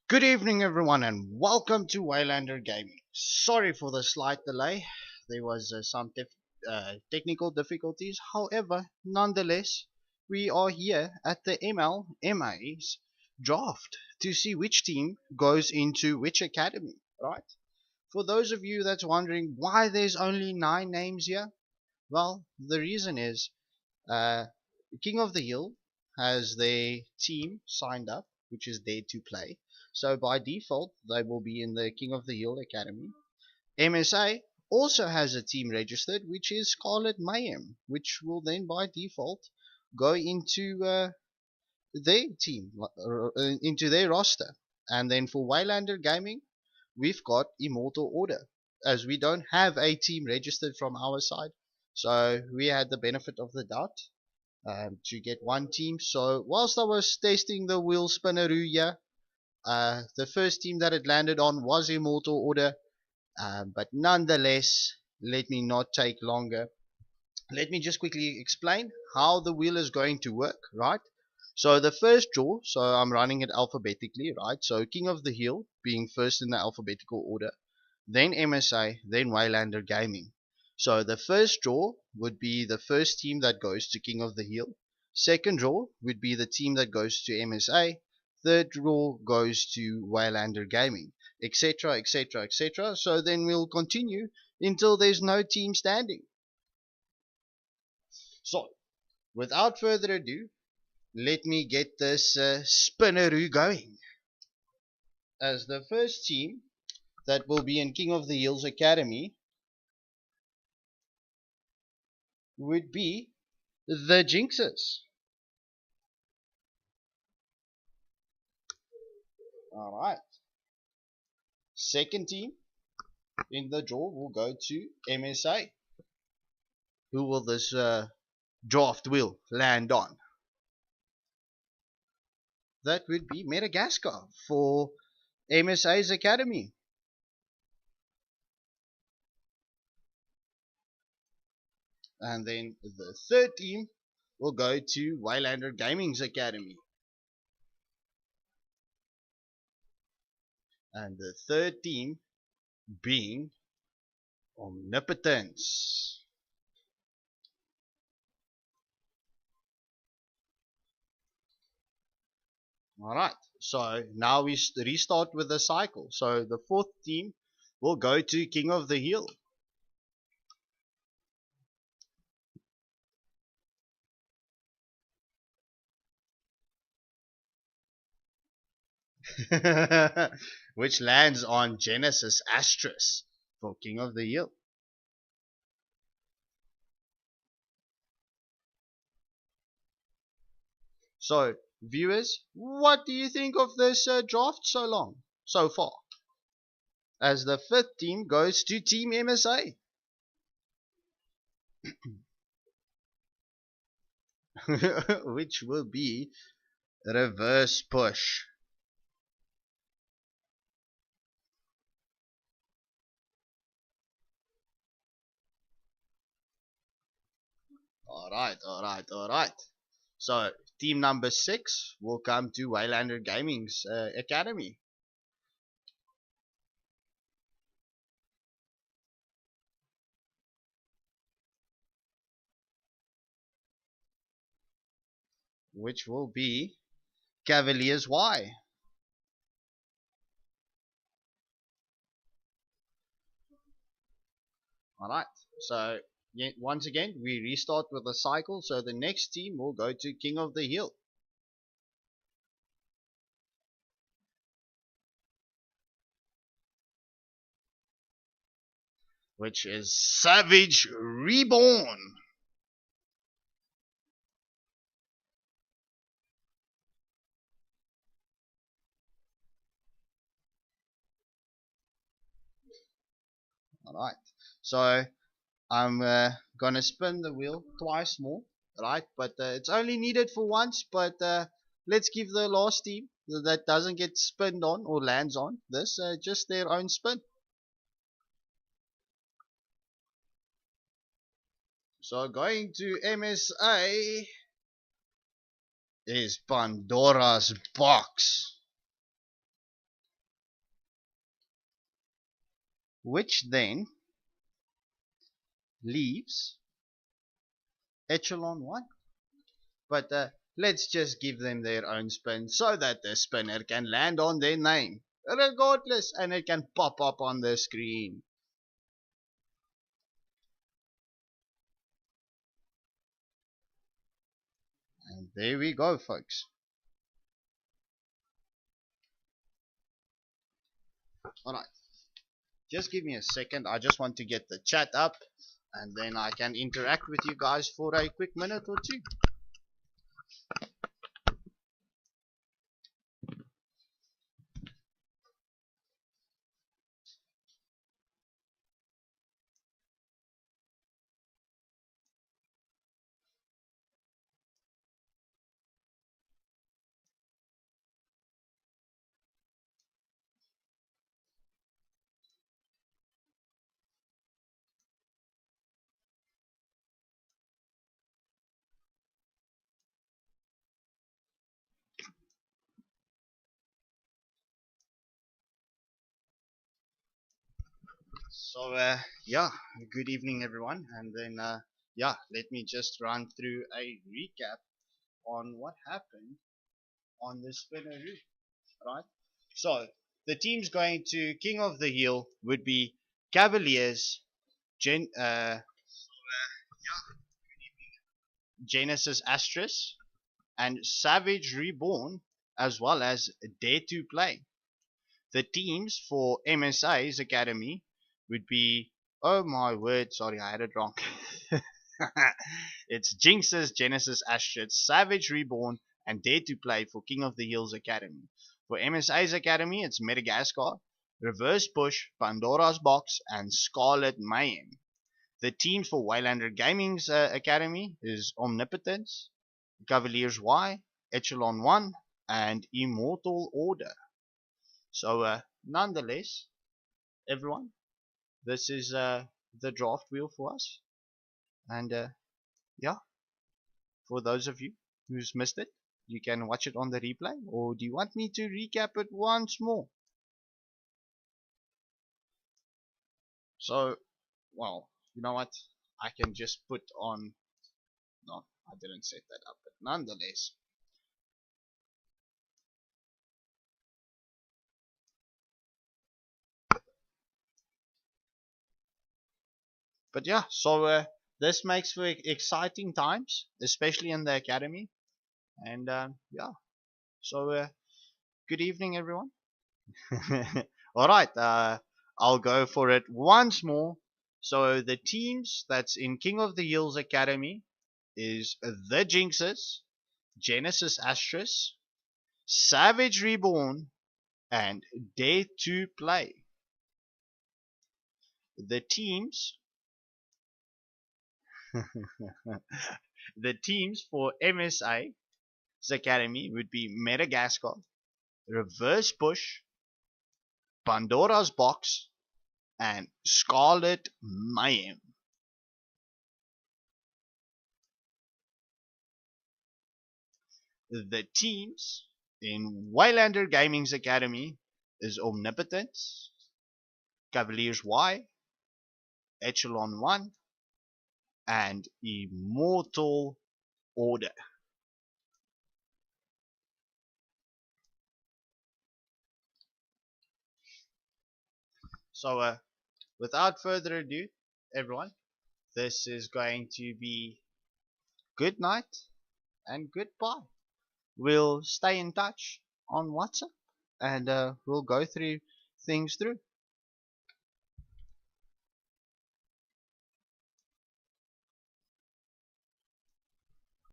Good evening, everyone, and welcome to Waylander Gaming. Sorry for the slight delay. There was some technical difficulties. However, nonetheless, we are here at the MLMA's draft to see which team goes into which academy, right? For those of you that's wondering why there's only 9 names here, well, the reason is uh, King of the Hill has their team signed up, which is there to play. So by default, they will be in the King of the Hill Academy. MSA also has a team registered, which is Scarlet Mayhem, which will then by default go into their team, into their roster. And then for Waylander Gaming, we've got Immortal Order, as we don't have a team registered from our side. So we had the benefit of the doubt to get one team. So whilst I was testing the wheel spinneroo here, the first team that it landed on was Immortal Order. But nonetheless, let me not take longer. Let me just quickly explain how the wheel is going to work, right? So the first draw, so I'm running it alphabetically, right? So King of the Hill being first in the alphabetical order, then MSA, then Waylander Gaming. So the first draw would be the first team that goes to King of the Hill. Second draw would be the team that goes to MSA. Third draw goes to Waylander Gaming, etc., etc., etc. So then we'll continue until there's no team standing. So, without further ado, let me get this spinneroo going. As the first team that will be in King of the Hills Academy would be the Jinxes. Alright. Second team in the draw will go to MSA. Who will this draft wheel land on? That would be Madagascar for MSA's Academy. And then the third team will go to Waylander Gaming's Academy. And the third team being Omnipotence. Alright, so now we restart with the cycle. So the fourth team will go to King of the Hill. Which lands on Genesis Astris for King of the Hill. So, viewers, what do you think of this draft so far? As the fifth team goes to Team MSA. Which will be reverse push. Alright. So, team number 6 will come to Waylander Gaming's Academy. Which will be Cavaliers Y. Alright, so once again, we restart with a cycle. So the next team will go to King of the Hill. Which is Savage Reborn. Alright, so I'm gonna spin the wheel twice more, right? But it's only needed for once. But let's give the last team that doesn't get spinned on or lands on this just their own spin. So going to MSA is Pandora's Box. which then leaves echelon 1. But let's just give them their own spin so that the spinner can land on their name regardless, and it can pop up on the screen. And there we go, folks. Alright, just give me a second. I just want to get the chat up, and then I can interact with you guys for a quick minute or two. So, yeah, good evening, everyone. And then, yeah, let me just run through a recap on what happened on the spinneroo, right? So, the teams going to King of the Hill would be Cavaliers, Genesis Astris, and Savage Reborn, as well as Dare to Play. The teams for MSA's Academy would be, oh my word, sorry, I had it wrong. It's Jinx's, Genesis Astrid, Savage Reborn, and Dare to Play for King of the Hills Academy. For MSA's Academy, it's Madagascar, Reverse Push, Pandora's Box, and Scarlet Mayhem. The teams for Waylander Gaming's Academy is Omnipotence, Cavaliers Y, Echelon 1, and Immortal Order. So, nonetheless, everyone, this is the draft wheel for us. And yeah, for those of you who's missed it, you can watch it on the replay. Or do you want me to recap it once more? So, well, you know what? I can just put on... No, I didn't set that up. But nonetheless, but yeah, so this makes for exciting times, especially in the academy. And yeah, so good evening, everyone. Alright, I'll go for it once more. So the teams that's in King of the Hills Academy is the Jinxes, Genesis Astris, Savage Reborn, and Dare to Play. The teams the teams for MSA's Academy would be Madagascar, Reverse Push, Pandora's Box, and Scarlet Mayhem. The teams in Waylander Gaming's Academy is Omnipotence, Cavaliers Y, Echelon 1, and Immortal Order. So, without further ado, everyone, this is going to be good night and goodbye. We'll stay in touch on WhatsApp, and we'll go through things through.